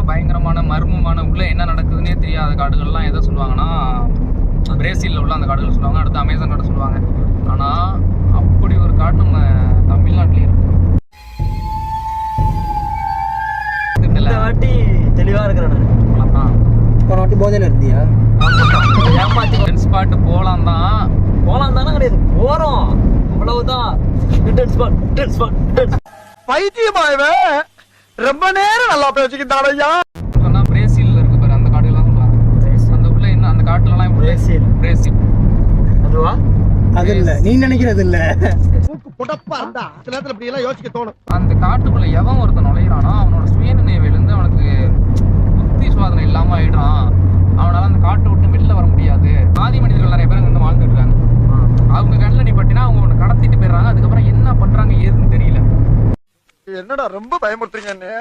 பயங்கரமான மர்மமான உள்ள என்ன நடக்குதுன்னே தெரியாத காடுகள்லாம் எதை சொல்லுவாங்கன்னா பிரேசிலில் உள்ள அந்த காடுகள் சொல்லுவாங்க, அடுத்து அமேசான் காடு சொல்லுவாங்க. ஆனால் அப்படி ஒரு காடு நம்ம தமிழ்நாட்டிலே இருக்கு. இந்த வாட்டி தெளிவாக இருக்கிறேன். போன வாட்டி போதையில் இருந்தியா? டென் ஸ்பாட் போகலாம் தானே கிடையாது, போகிறோம் அவ்வளவுதான். பைத்தியமாயவே ரொம்ப நேரம் நல்லா பேசிக்கிட்டாடையா. சொன்னா பிரேசில்ல இருக்கு பாரு, அந்த காடுகள்லாம் சொல்லுவாங்க. அந்த உள்ள என்ன அந்த காட்டுலலாம் பிரேசில் அதுவா? அது இல்ல, நீ நினைக்கிறது இல்ல. அந்த காட்டுக்குள்ள எவன் ஒருத்தன் நுழையிறானோ அவனோட சுயநினைவிலிருந்து அவனுக்கு புத்தி சுவாதனை இல்லாம ஆயிடுறான். அவனால அந்த காட்டை விட்டு வெளில வர முடியாது. ஆதி மனிதர்கள் நிறைய பேர் வந்து வாழ்ந்துட்டு இருக்காங்க. அவங்க கண்ணில் நீ பட்டினா அவங்க ஒன்று கடத்திட்டு போயிடுறாங்க. அதுக்கப்புறம் என்ன பண்றாங்க ஏதுன்னு தெரியல. என்னடா ரொம்ப பயமுறுத்துறீங்க.